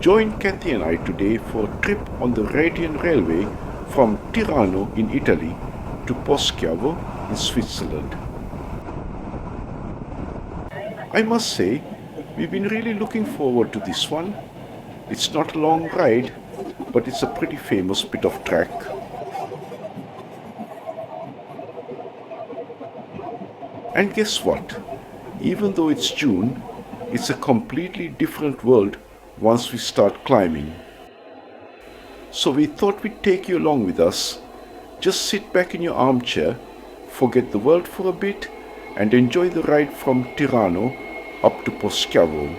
Join Kathy and I today for a trip on the Radian Railway from Tirano in Italy to Poschiavo in Switzerland. I must say, we've been really looking forward to this one. It's not a long ride, but it's a pretty famous bit of track. And guess what? Even though it's June, it's a completely different world once we start climbing. So we thought we'd take you along with us. Just sit back in your armchair, forget the world for a bit, and enjoy the ride from Tirano up to Poschiavo.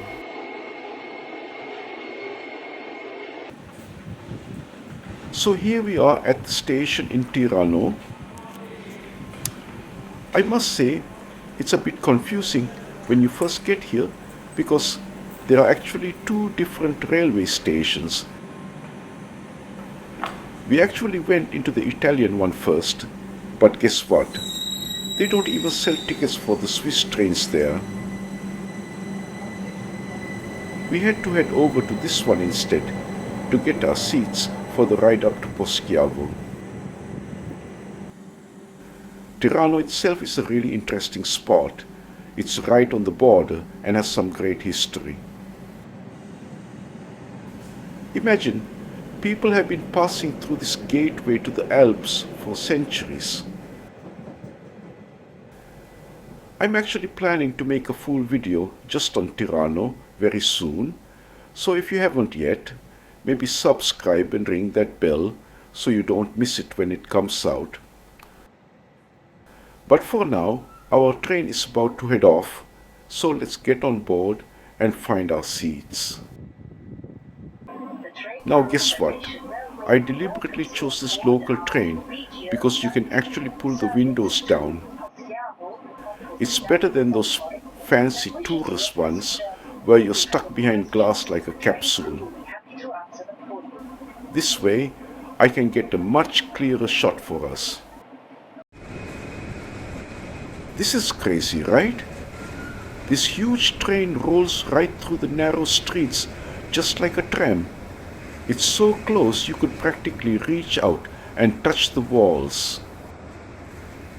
So here we are at the station in Tirano. I must say, it's a bit confusing when you first get here because there are actually two different railway stations. We actually went into the Italian one first, but guess what? They don't even sell tickets for the Swiss trains there. We had to head over to this one instead to get our seats for the ride up to Poschiavo. Tirano itself is a really interesting spot. It's right on the border and has some great history. Imagine, people have been passing through this gateway to the Alps for centuries. I'm actually planning to make a full video just on Tirano very soon, so if you haven't yet, maybe subscribe and ring that bell so you don't miss it when it comes out. But for now, our train is about to head off, so let's get on board and find our seats. Now guess what? I deliberately chose this local train because you can actually pull the windows down. It's better than those fancy tourist ones where you're stuck behind glass like a capsule. This way, I can get a much clearer shot for us. This is crazy, right? This huge train rolls right through the narrow streets just like a tram. It's so close you could practically reach out and touch the walls.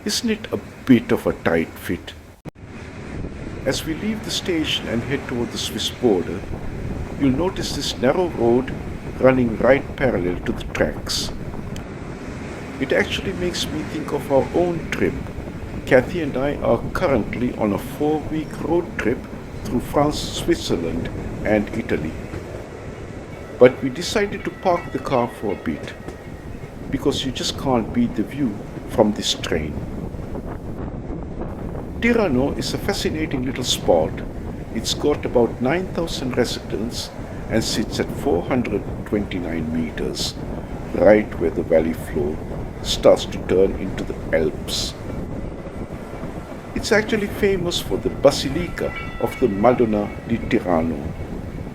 Isn't it a bit of a tight fit? As we leave the station and head toward the Swiss border, you'll notice this narrow road running right parallel to the tracks. It actually makes me think of our own trip. Kathy and I are currently on a 4-week road trip through France, Switzerland, and Italy. But we decided to park the car for a bit, because you just can't beat the view from this train. Tirano is a fascinating little spot. It's got about 9,000 residents and sits at 429 meters, right where the valley floor starts to turn into the Alps. It's actually famous for the Basilica of the Madonna di Tirano,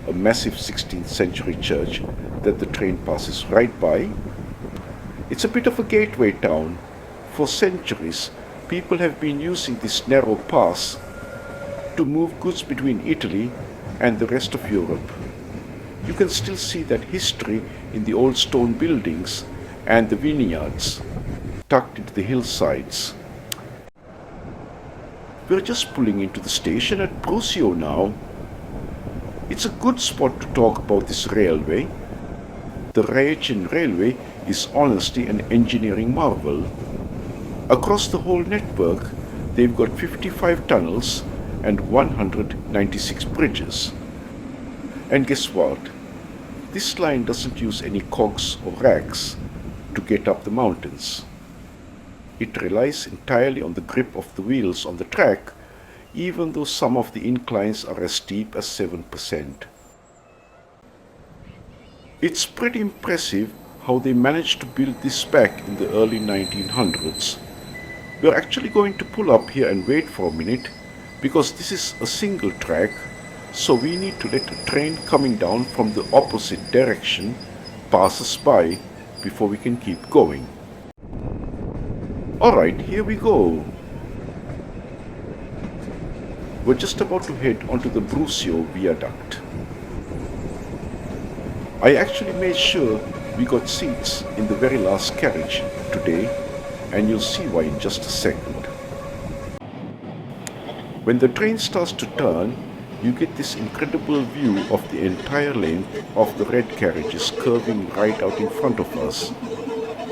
a massive 16th century church that the train passes right by. It's a bit of a gateway town. For centuries, people have been using this narrow pass to move goods between Italy and the rest of Europe. You can still see that history in the old stone buildings and the vineyards tucked into the hillsides. We're just pulling into the station at Brusio now. It's a good spot to talk about this railway. The Radian Railway is honestly an engineering marvel. Across the whole network, they've got 55 tunnels and 196 bridges. And guess what? This line doesn't use any cogs or racks to get up the mountains. It relies entirely on the grip of the wheels on the track, even though some of the inclines are as steep as 7%. It's pretty impressive how they managed to build this back in the early 1900s. We're actually going to pull up here and wait for a minute because this is a single track, so we need to let a train coming down from the opposite direction pass us by before we can keep going. Alright, here we go. We're just about to head onto the Brusio Viaduct. I actually made sure we got seats in the very last carriage today, and you'll see why in just a second. When the train starts to turn, you get this incredible view of the entire length of the red carriages curving right out in front of us.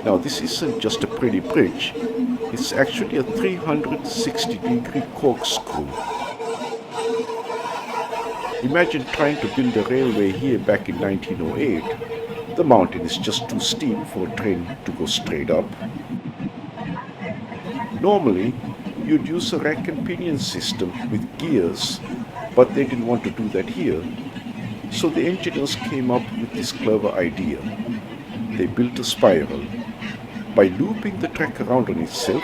Now this isn't just a pretty bridge, it's actually a 360-degree corkscrew. Imagine trying to build a railway here back in 1908. The mountain is just too steep for a train to go straight up. Normally, you'd use a rack and pinion system with gears, but they didn't want to do that here. So the engineers came up with this clever idea. They built a spiral. By looping the track around on itself,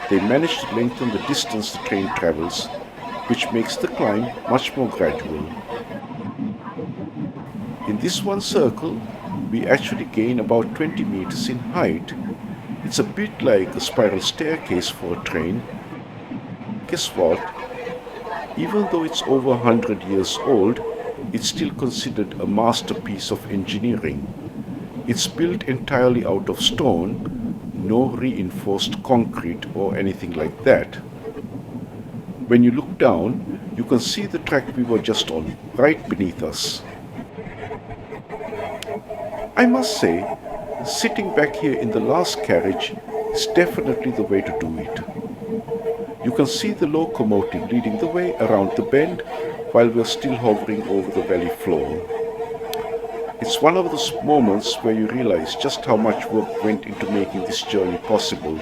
they managed to lengthen the distance the train travels, which makes the climb much more gradual. In this one circle, we actually gain about 20 meters in height. It's a bit like a spiral staircase for a train. Guess what? Even though it's over 100 years old, it's still considered a masterpiece of engineering. It's built entirely out of stone, no reinforced concrete or anything like that. When you look down, you can see the track we were just on, right beneath us. I must say, sitting back here in the last carriage is definitely the way to do it. You can see the locomotive leading the way around the bend while we're still hovering over the valley floor. It's one of those moments where you realize just how much work went into making this journey possible.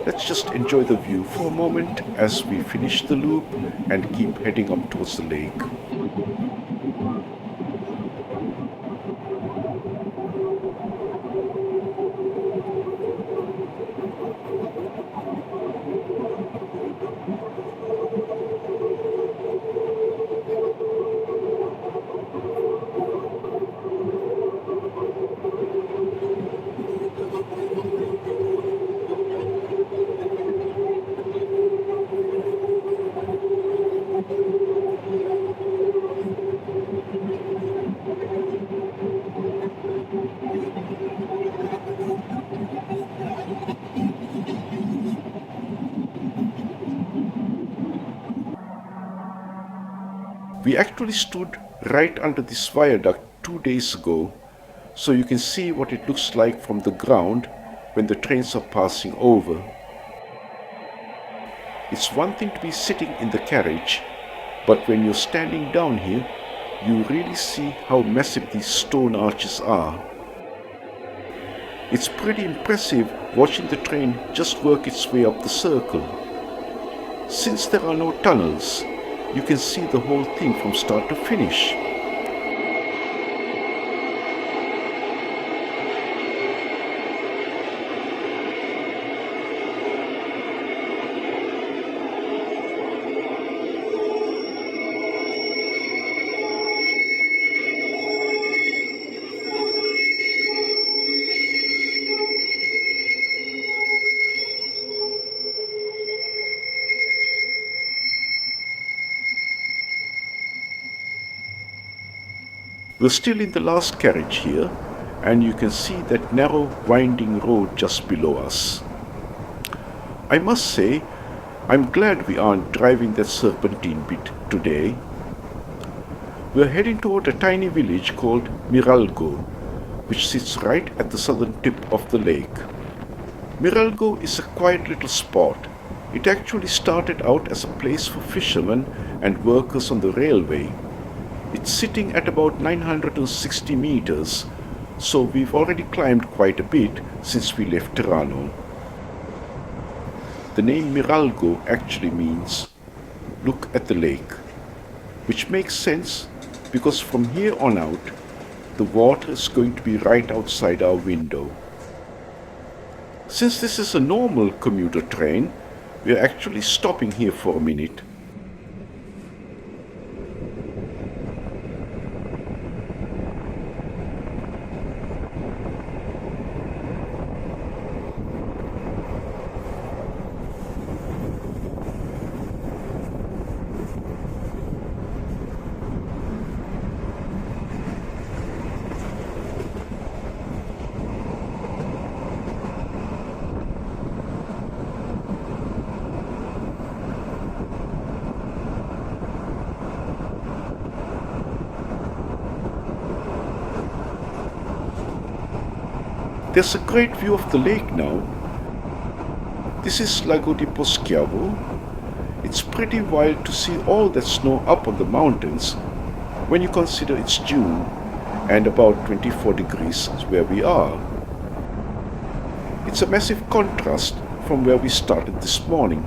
Let's just enjoy the view for a moment as we finish the loop and keep heading up towards the lake. We actually stood right under this viaduct 2 days ago, so you can see what it looks like from the ground when the trains are passing over. It's one thing to be sitting in the carriage, but when you're standing down here, you really see how massive these stone arches are. It's pretty impressive watching the train just work its way up the circle. Since there are no tunnels, you can see the whole thing from start to finish. We're still in the last carriage here, and you can see that narrow winding road just below us. I must say, I'm glad we aren't driving that serpentine bit today. We're heading toward a tiny village called Miralgo, which sits right at the southern tip of the lake. Miralgo is a quiet little spot. It actually started out as a place for fishermen and workers on the railway. It's sitting at about 960 meters, so we've already climbed quite a bit since we left Tirano. The name Miralgo actually means "look at the lake," which makes sense because from here on out, the water is going to be right outside our window. Since this is a normal commuter train, we're actually stopping here for a minute. There's a great view of the lake now. This is Lago di Poschiavo. It's pretty wild to see all that snow up on the mountains when you consider it's June and about 24 degrees where we are. It's a massive contrast from where we started this morning.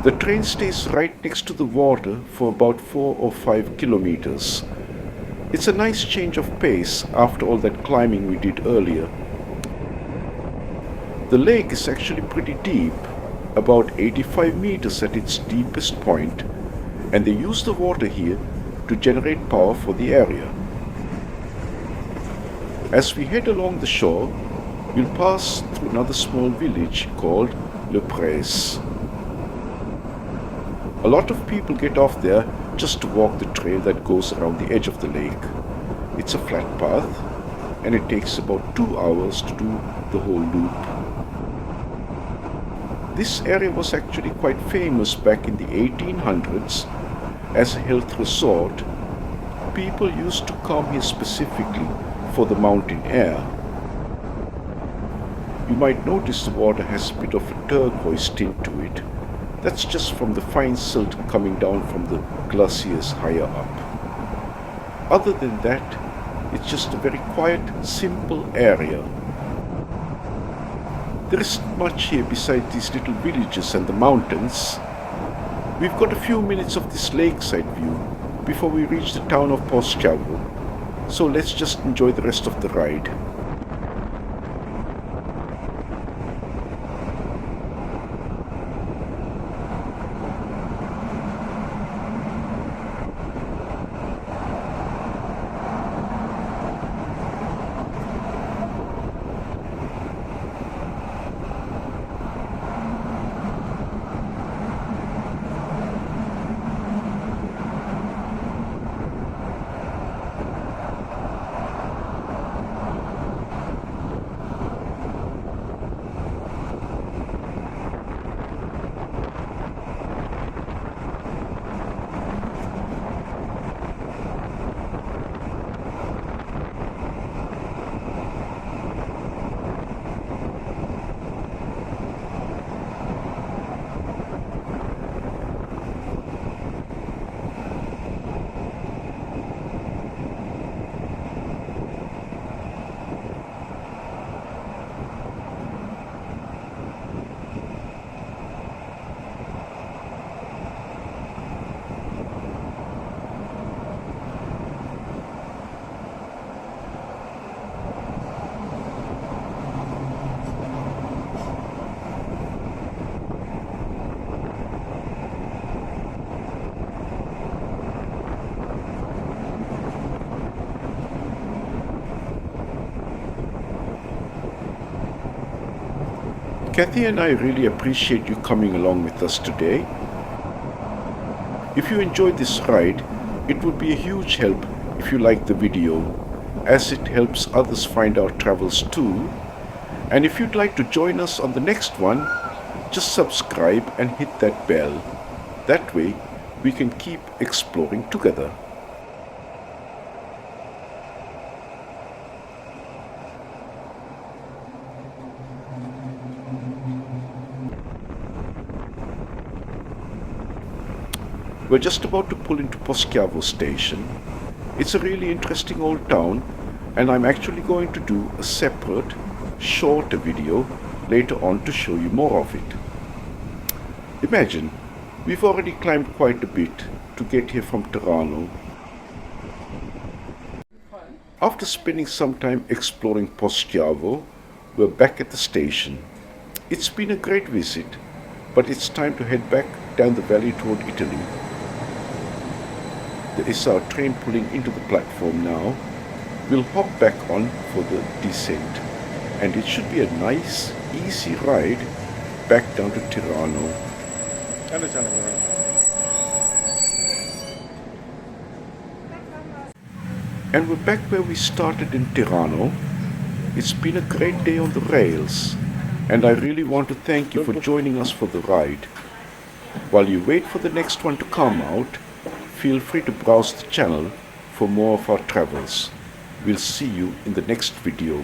The train stays right next to the water for about 4 or 5 kilometers. It's a nice change of pace after all that climbing we did earlier. The lake is actually pretty deep, about 85 meters at its deepest point, and they use the water here to generate power for the area. As we head along the shore, we'll pass through another small village called Le Prés. A lot of people get off there just to walk the trail that goes around the edge of the lake. It's a flat path, and it takes about 2 hours to do the whole loop. This area was actually quite famous back in the 1800s as a health resort. People used to come here specifically for the mountain air. You might notice the water has a bit of a turquoise tint to it. That's just from the fine silt coming down from the glaciers higher up. Other than that, it's just a very quiet, simple area. There isn't much here beside these little villages and the mountains. We've got a few minutes of this lakeside view before we reach the town of Poschiavo, so let's just enjoy the rest of the ride. Kathy and I really appreciate you coming along with us today. If you enjoyed this ride, it would be a huge help if you like the video, as it helps others find our travels too. And if you'd like to join us on the next one, just subscribe and hit that bell. That way, we can keep exploring together. We're just about to pull into Poschiavo station. It's a really interesting old town, and I'm actually going to do a separate, shorter video later on to show you more of it. Imagine, we've already climbed quite a bit to get here from Tirano. After spending some time exploring Poschiavo, we're back at the station. It's been a great visit, but it's time to head back down the valley toward Italy. There is our train pulling into the platform now. We'll hop back on for the descent, and it should be a nice, easy ride back down to Tirano. And we're back where we started in Tirano. It's been a great day on the rails, and I really want to thank you for joining us for the ride. While you wait for the next one to come out, feel free to browse the channel for more of our travels. We'll see you in the next video.